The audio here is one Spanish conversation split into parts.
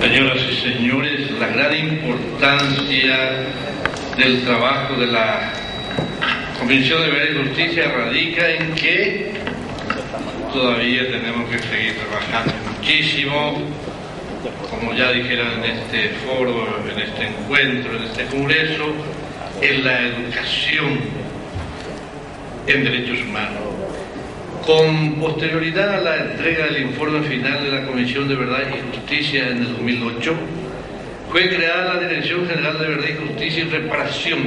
Señoras y señores, la gran importancia del trabajo de la Comisión de Verdad y Justicia radica en que todavía tenemos que seguir trabajando muchísimo, como ya dijeron en este foro, en este encuentro, en este congreso, en la educación en derechos humanos. Con posterioridad a la entrega del informe final de la Comisión de Verdad y Justicia en el 2008, fue creada la Dirección General de Verdad y Justicia y Reparación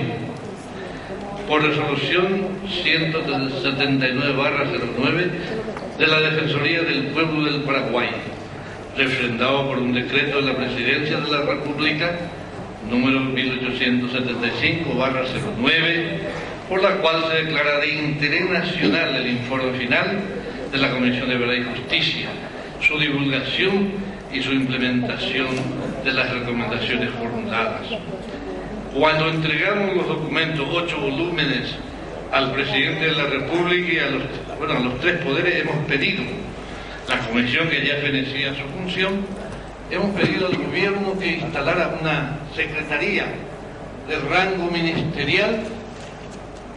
por resolución 179/09 de la Defensoría del Pueblo del Paraguay, refrendado por un decreto de la Presidencia de la República número 1875/09, por la cual se declara de interés nacional el informe final de la Comisión de Verdad y Justicia, su divulgación y su implementación de las recomendaciones formuladas. Cuando entregamos los documentos, 8 volúmenes, al presidente de la República y a los tres poderes, hemos pedido, la comisión que ya fenecía su función, hemos pedido al gobierno que instalara una secretaría de rango ministerial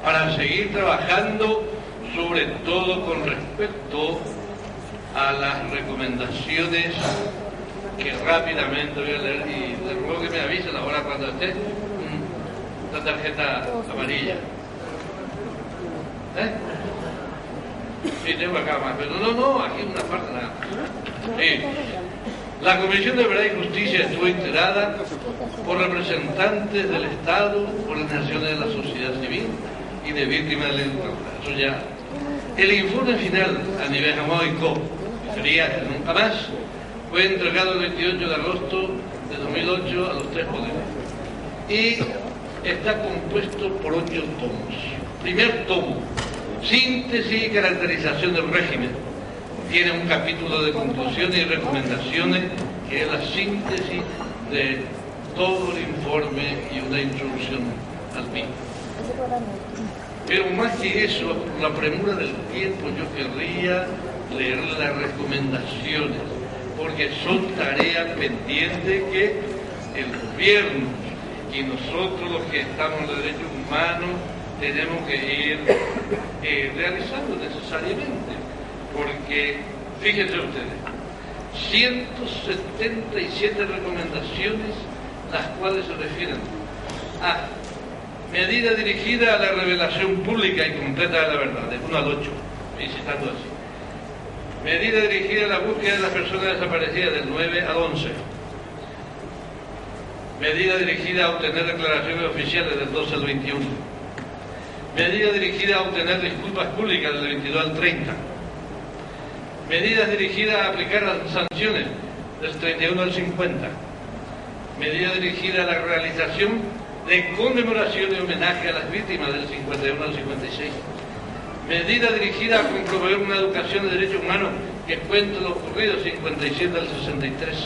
para seguir trabajando, sobre todo con respecto a las recomendaciones que rápidamente voy a leer, y le ruego que me avisen ahora cuando esté la tarjeta amarilla. Sí, tengo acá más, pero no, aquí una parte nada. Sí. La Comisión de Verdad y Justicia estuvo integrada por representantes del Estado, organizaciones de la sociedad civil y de víctimas de la dictadura. Eso ya. El informe final a nivel jamaico, que sería nunca más, fue entregado el 28 de agosto de 2008 a los tres poderes. Y está compuesto por 8 tomos. Primer tomo, síntesis y caracterización del régimen. Tiene un capítulo de conclusiones y recomendaciones, que es la síntesis de todo el informe y una introducción al mismo. Pero más que eso, por la premura del tiempo, yo querría leer las recomendaciones, porque son tareas pendientes que el gobierno y nosotros, los que estamos en los derechos humanos, tenemos que ir realizando necesariamente, porque fíjense ustedes, 177 recomendaciones, las cuales se refieren a medida dirigida a la revelación pública y completa de la verdad, del 1 al 8, y citando así. Medida dirigida a la búsqueda de las personas desaparecidas, del 9 al 11. Medida dirigida a obtener declaraciones oficiales, del 12 al 21. Medida dirigida a obtener disculpas públicas, del 22 al 30. Medidas dirigidas a aplicar las sanciones, del 31 al 50. Medida dirigida a la realización de conmemoración y homenaje a las víctimas, del 51 al 56. Medida dirigida a promover una educación de derechos humanos que cuente lo ocurrido, 57 al 63.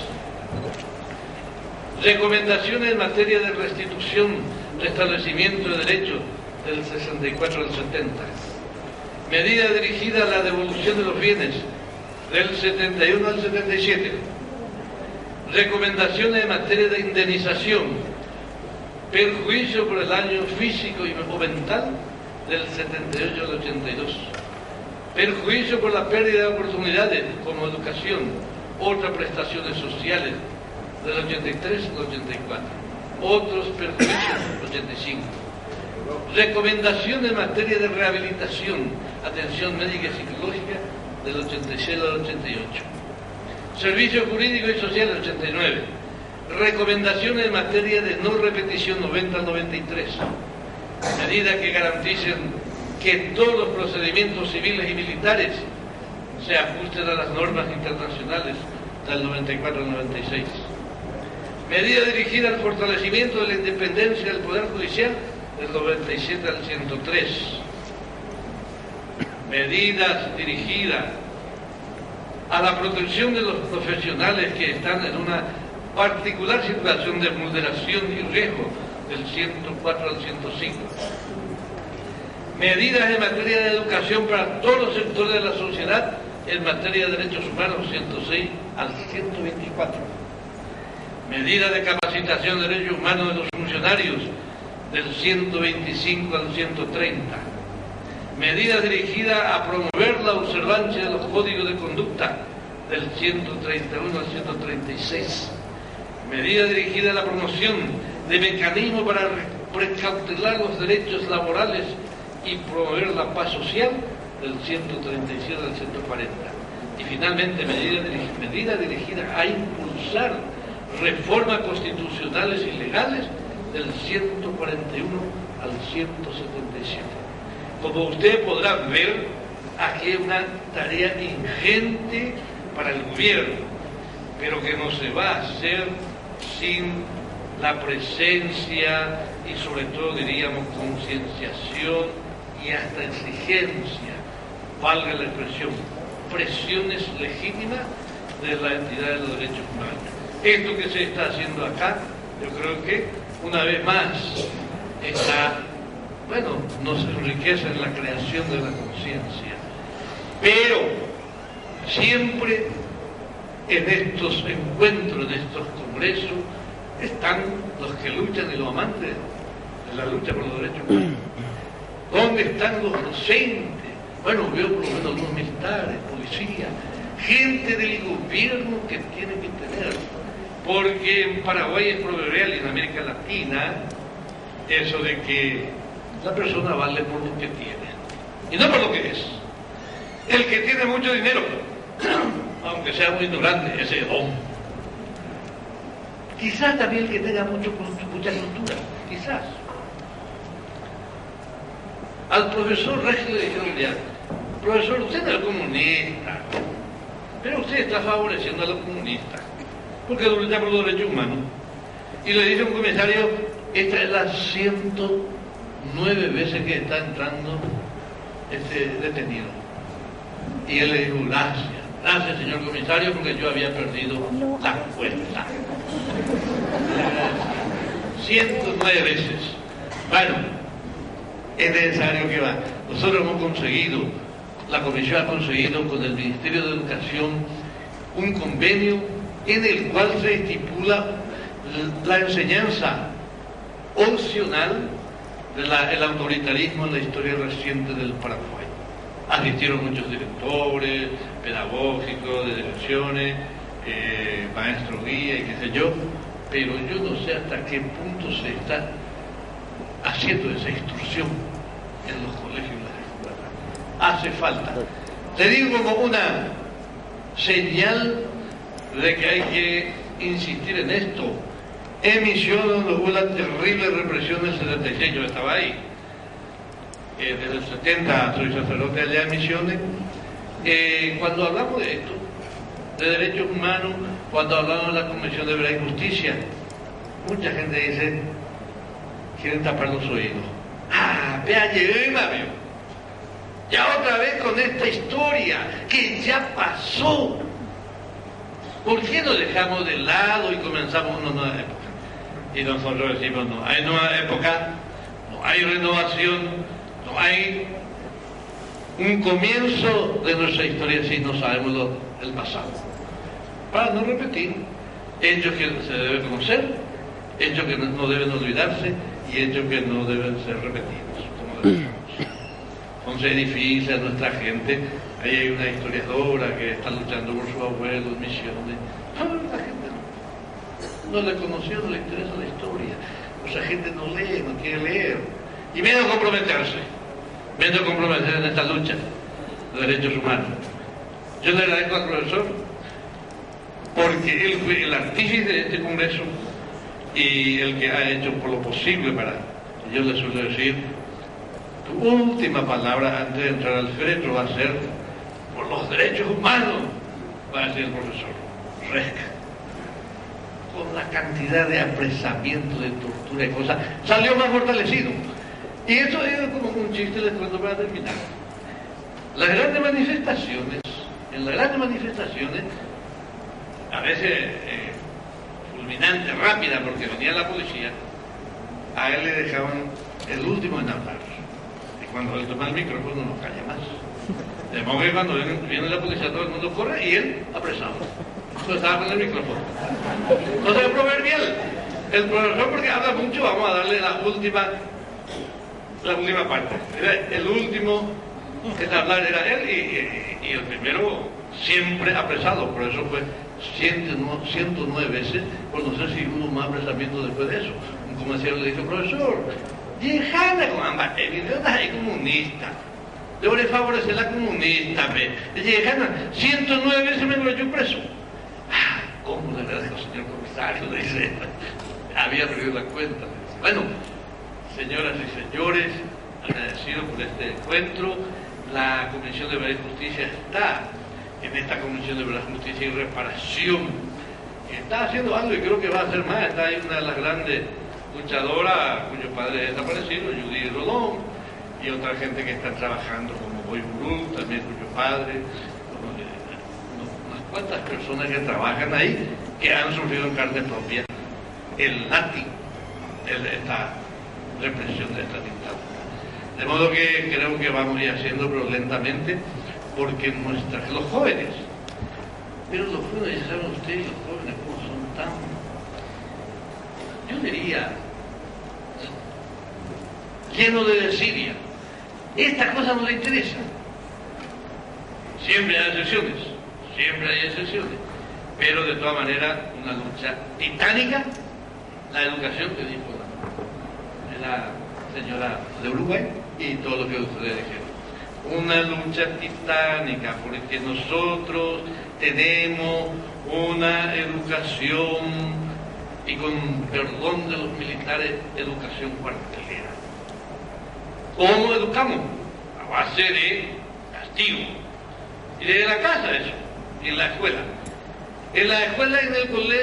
Recomendaciones en materia de restitución, restablecimiento de derechos, del 64 al 70. Medida dirigida a la devolución de los bienes, del 71 al 77. Recomendaciones en materia de indemnización, perjuicio por el daño físico o mental, del 78 al 82. Perjuicio por la pérdida de oportunidades como educación, otras prestaciones sociales, del 83 al 84. Otros perjuicios, 85. Recomendación en materia de rehabilitación, atención médica y psicológica, del 86 al 88. Servicios jurídicos y sociales, 89. Recomendaciones en materia de no repetición, 90 al 93. Medidas que garanticen que todos los procedimientos civiles y militares se ajusten a las normas internacionales, del 94 al 96. Medida dirigida al fortalecimiento de la independencia del Poder Judicial, del 97 al 103. Medidas dirigidas a la protección de los profesionales que están en una particular situación de vulneración y riesgo, del 104 al 105. Medidas en materia de educación para todos los sectores de la sociedad en materia de derechos humanos, 106 al 124. medida de capacitación de derechos humanos de los funcionarios, del 125 al 130, medida dirigida a promover la observancia de los códigos de conducta, del 131 al 136, medida dirigida a la promoción de mecanismos para precautelar los derechos laborales y promover la paz social, del 137 al 140. Y finalmente, medida dirigida a impulsar reformas constitucionales y legales, del 141 al 177. Como ustedes podrán ver, aquí hay una tarea ingente para el gobierno, pero que no se va a hacer sin la presencia y sobre todo, diríamos, concienciación y hasta exigencia, valga la expresión, presiones legítimas de la entidad de los derechos humanos. Esto que se está haciendo acá, yo creo que una vez más está, bueno, nos enriquece en la creación de la conciencia, pero siempre en estos encuentros, en estos congresos, están los que luchan y los amantes de la lucha por los derechos humanos. ¿Dónde están los docentes? Bueno, veo por lo menos los militares, policías, gente del gobierno que tiene que tener, porque en Paraguay es proverbial y en América Latina eso de que la persona vale por lo que tiene y no por lo que es. El que tiene mucho dinero, aunque sea muy ignorante, ese es don. Quizás también el que tenga mucha cultura, quizás. Al profesor Regis le dijeron ya, profesor, usted no es comunista, pero usted está favoreciendo a los comunistas, porque lucha por los derechos humanos. Y le dice un comisario, esta es la 109 veces que está entrando este detenido. Y él le dijo, gracias señor comisario, porque yo había perdido la cuenta. 109 veces. Bueno, es necesario que va. Nosotros hemos conseguido, la comisión ha conseguido con el Ministerio de Educación un convenio en el cual se estipula la enseñanza opcional del autoritarismo en la historia reciente del Paraguay. Asistieron muchos directores, pedagógicos, de direcciones, maestros guía y qué sé yo, pero yo no sé hasta qué punto se está haciendo esa instrucción en los colegios y las escuelas. Hace falta. Te digo como una señal de que hay que insistir en esto. En Misiones hubo la terrible represión del 76, yo estaba ahí. Desde el 70 soy sacerdote allá en Misiones. Cuando hablamos de esto, de derechos humanos, cuando hablamos de la Convención de Verdad y Justicia, mucha gente dice, quieren tapar los oídos. Vea, llegué y me vio. Ya otra vez con esta historia que ya pasó. ¿Por qué nos dejamos de lado y comenzamos una nueva época? Y nosotros decimos, no hay nueva época, no hay renovación, no hay un comienzo de nuestra historia si no sabemos el pasado. Para no repetir hechos que se deben conocer, hechos que no deben olvidarse y hechos que no deben ser repetidos, como decimos. Entonces es difícil a nuestra gente. Ahí hay una historiadora que está luchando por su abuelo en Misiones. La gente no le conoció, no le interesa la historia. O sea, gente no lee, no quiere leer. Y menos comprometerse en esta lucha de derechos humanos. Yo le agradezco al profesor porque él fue el artífice de este congreso y el que ha hecho por lo posible para, yo le suelo decir, tu última palabra antes de entrar al féretro va a ser por los derechos humanos, va a decir el profesor Resca. Con la cantidad de apresamiento, de tortura y cosas, salió más fortalecido. Y eso es como un chiste, les cuento para terminar. En las grandes manifestaciones, a veces fulminante, rápida, porque venía la policía, a él le dejaban el último en hablar. Y cuando él toma el micrófono no calla más. De modo que cuando viene la policía todo el mundo corre y él apresado. Pues estaba con el micrófono. Entonces es proverbial. El profesor, porque habla mucho, vamos a darle la última parte. El último en hablar era él y el primero siempre apresado, por eso fue 109 veces, pues no sé si hubo más apresamiento después de eso. Un comercial le dijo, profesor, dejame con ambas, el idiota es comunista. Debo favorecer la comunista, dejame, 109 veces me lo echó preso. Ah, ¿cómo le agradezco, señor comisario? Le dice, había perdido la cuenta. Bueno, señoras y señores, agradecido por este encuentro. La Comisión de Verdad y Justicia está en esta Comisión de Verdad, Justicia y Reparación. Está haciendo algo y creo que va a hacer más. Está ahí una de las grandes luchadoras cuyo padre es desaparecido, Judy Rodón, y otra gente que está trabajando como Boy Burú, también cuyo padre, unas cuantas personas que trabajan ahí que han sufrido en carne propia el látigo, esta represión de esta dictadura. De modo que creo que vamos a ir haciendo, pero lentamente, porque los jóvenes, pero los jóvenes, ¿saben ustedes los jóvenes cómo son tan, yo diría, llenos de desidia? Estas cosas no les interesan. Siempre hay excepciones, pero de todas maneras una lucha titánica. La educación que dijo la señora de Uruguay y todo lo que ustedes dijeron. Una lucha titánica porque nosotros tenemos una educación, y con perdón de los militares, educación cuartelera. ¿Cómo educamos? A base de castigo. Y desde la casa eso, y en la escuela. En la escuela y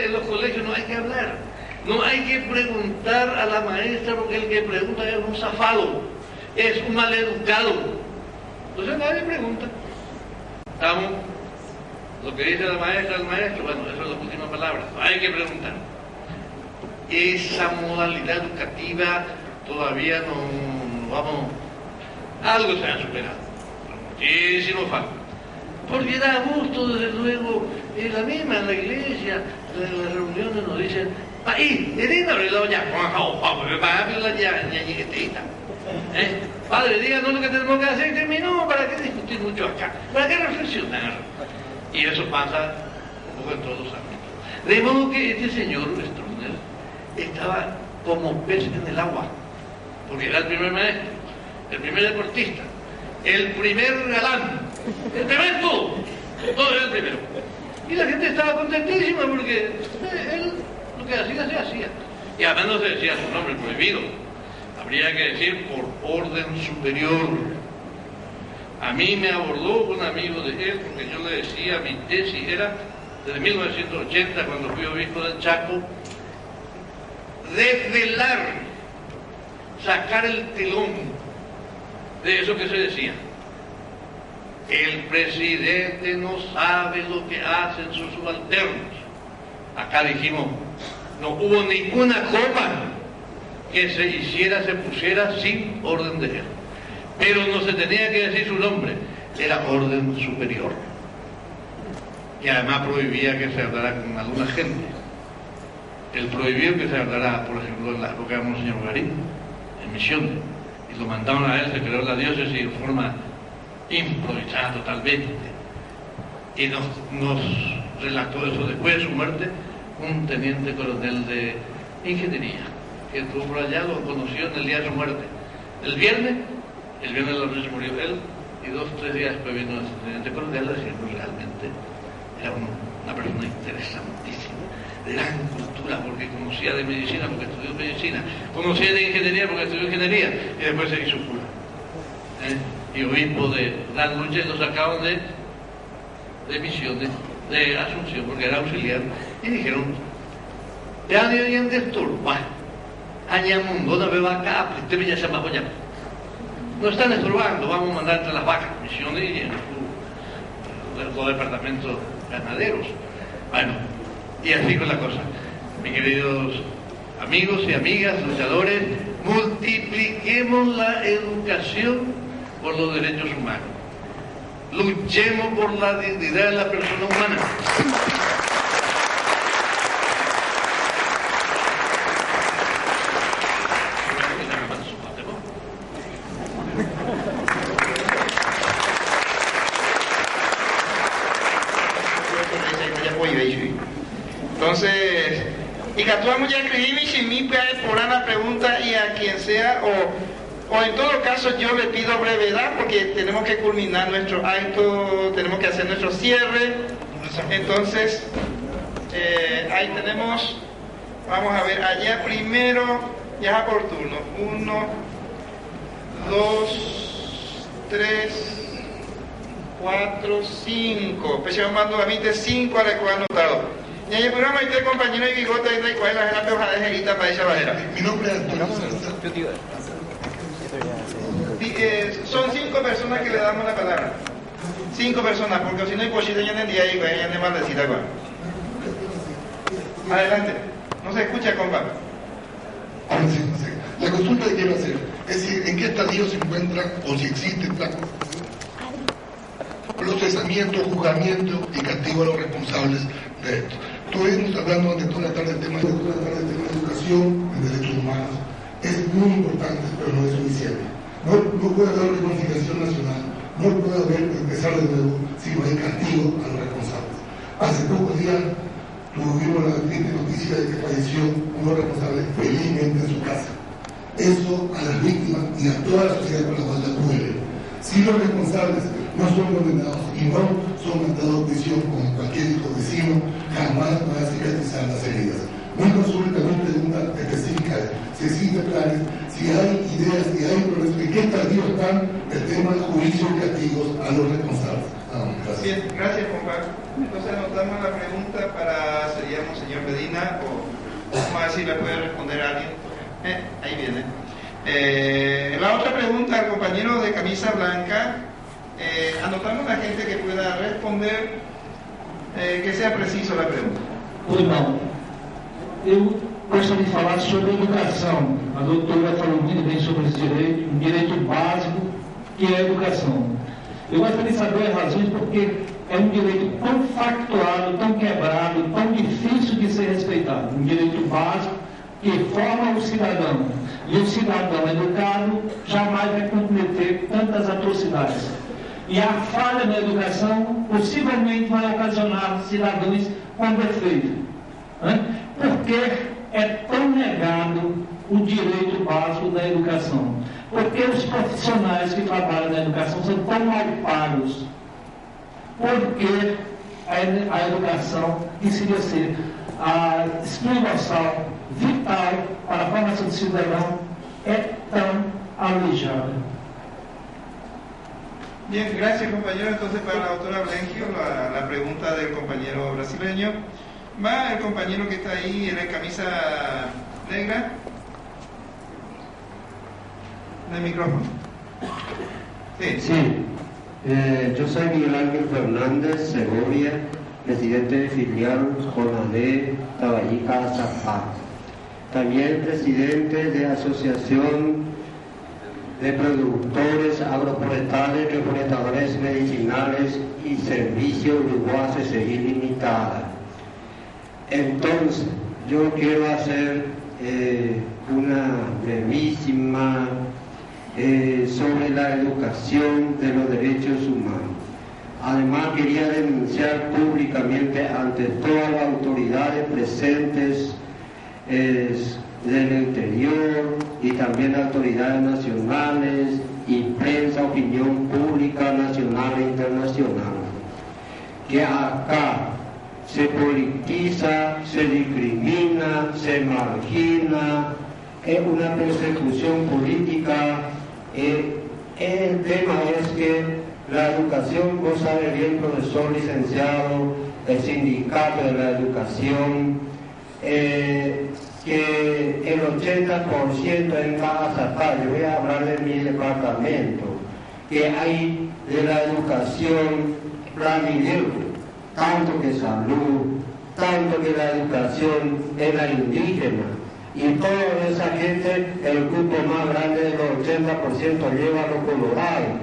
en los colegios no hay que hablar. No hay que preguntar a la maestra, porque el que pregunta es un zafado, es un maleducado. Entonces nadie pregunta. Estamos, lo que dice la maestra, el maestro, bueno, eso es la última palabra. No hay que preguntar. Esa modalidad educativa todavía no vamos, algo se ha superado, muchísimo falta. Porque da gusto, desde luego, la misma en la iglesia, en las reuniones nos dicen, padre, díganos lo que tenemos que hacer y terminó. ¿Para qué discutir mucho acá? ¿Para qué reflexionar? Y eso pasa un poco en todos los ámbitos. De modo que este señor Stroessner estaba como pez en el agua, porque era el primer maestro, el primer deportista, el primer galán, el primer todo era el primero. Y la gente estaba contentísima porque él lo que hacía se hacía. Y además no se decía su nombre prohibido, habría que decir por orden superior. A mí me abordó un amigo de él, porque yo le decía, mi tesis era desde 1980, cuando fui obispo del Chaco, desvelar, sacar el telón de eso que se decía. El presidente no sabe lo que hacen sus subalternos. Acá dijimos, no hubo ninguna coma que se hiciera, se pusiera sin orden de él. Pero no se tenía que decir su nombre, era orden superior. Y además prohibía que se hablara con alguna gente. Él prohibió que se hablara, por ejemplo, en la época de Monseñor Garín, en Misiones, y lo mandaron a él, se creó la diócesis en forma improvisada totalmente. Y nos relató eso después de su muerte un teniente coronel de ingeniería, que estuvo por allá, lo conoció en el día de su muerte. El viernes de la noche murió él, y 2 o 3 días después vino el teniente coronel a decirnos realmente era una persona interesantísima, de gran cultura, porque conocía de medicina, porque estudió medicina, conocía de ingeniería, porque estudió ingeniería, y después se hizo cura. Y obispo de Gran Lucha, y lo sacaban de Misiones, de Asunción, porque era auxiliar, y dijeron, ya ni hoy en desturba, añamundo, no me va acá, usted me llama allá. No están estorbando, vamos a mandar entre las vacas, Misiones y en los departamentos ganaderos. Bueno, y así con la cosa. Mis queridos amigos y amigas, luchadores, multipliquemos la educación por los derechos humanos. Luchemos por la dignidad de la persona humana. Entonces, y actuamos ya escribimos y si me por una pregunta y a quien sea, o en todo caso yo le pido brevedad porque tenemos que culminar nuestro acto, tenemos que hacer nuestro cierre. Entonces, ahí tenemos, vamos a ver, allá primero, ya es por turno, 1, 2, 3, 4, 5, pues yo mando a mí de 5 a la cual anotado. Y ahí el programa hay 3 compañeros y bigote y de cuál es la peor de jerita para esa bajera. Mi nombre es Antonio Salazar. Son 5 personas que le damos la palabra. 5 personas, porque si no hay posible ya en el día y ya no hay maldecita. Adelante. No se escucha, compa. La consulta que quiero hacer es decir, en qué estadio se encuentra o si existe plan procesamiento, juzgamiento y castigo a los responsables de esto. Estuvimos hablando durante toda la tarde del tema de educación, de derechos humanos. Es muy importante, pero no es suficiente. No puede haber reconciliación nacional, no puede haber empezar de nuevo si no hay castigo a los responsables. Hace pocos días tuvimos la triste noticia de que falleció uno responsable felizmente en su casa. Eso a las víctimas y a toda la sociedad con la cual duele. Si los responsables no son condenados y no son mandados a prisión como cualquier hijo vecino, jamás van a cicatrizar las heridas. No es absolutamente una pregunta específica si existen planes, si hay ideas, si hay progreso, en qué estadio están el tema del juicio y castigos a los responsables. Gracias. Bien, gracias, compadre. Entonces anotamos la pregunta para, seríamos señor Medina, o vamos a ver si le puede responder a alguien. Ahí viene. La otra pregunta al compañero de camisa blanca, anotamos a la gente que pueda responder, que sea preciso la pregunta. Oi, não. Eu gostaria de falar sobre a educação. A doutora falou muito bem sobre esse direito, um direito básico que é a educação. Eu gostaria de saber as razões porque é um direito tão factuado, tão quebrado, tão difícil de ser respeitado. Um direito básico que forma o cidadão. E o cidadão educado jamais vai cometer tantas atrocidades. E a falha na educação possivelmente vai ocasionar cidadãos com defeito. Por que é tão negado o direito básico da educação? Porque os profissionais que trabalham na educação são tão mal pagos? Porque a educação deveria ser a espinha dorsal vital para a formação do cidadão é tão aleijada. Bien, gracias compañero. Entonces para la doctora Blenquio, la pregunta del compañero brasileño. Va el compañero que está ahí en la camisa negra. En el micrófono. Sí. Sí. Yo soy Miguel Ángel Fernández Segovia, presidente de filial Jonadé Tabayica Zapata. También presidente de Asociación de Productores Agroforestales, Reforestadores Medicinales y Servicio Uruguay CCI Limitada. Entonces, yo quiero hacer una brevísima sobre la educación de los derechos humanos. Además, quería denunciar públicamente ante todas las autoridades presentes del interior y también autoridades nacionales y prensa, opinión pública nacional e internacional, que acá se politiza, se discrimina, se margina, es una persecución política. El tema es que la educación, vos sabés bien, profesor licenciado, el sindicato de la educación, que el 80% en Cajazapá, yo voy a hablar de mi departamento, que hay de la educación planilero, tanto que salud, tanto que la educación es la indígena, y toda esa gente, el grupo más grande del 80% lleva a los colorados.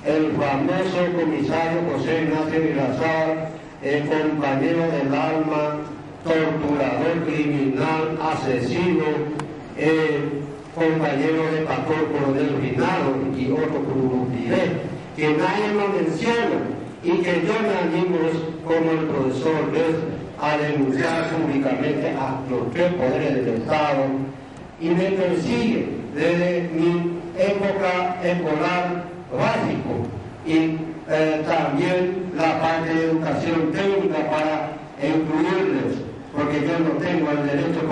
El famoso comisario José Ignacio Vilazar, el compañero del alma, torturador, criminal, asesino, compañero de pastor coronel Finado y otro Curupiré, que nadie lo menciona y que yo me animo como el profesor a denunciar públicamente a los tres poderes del Estado y me persigue desde mi época escolar básico y también la parte de educación técnica para incluirles, porque yo no tengo el derecho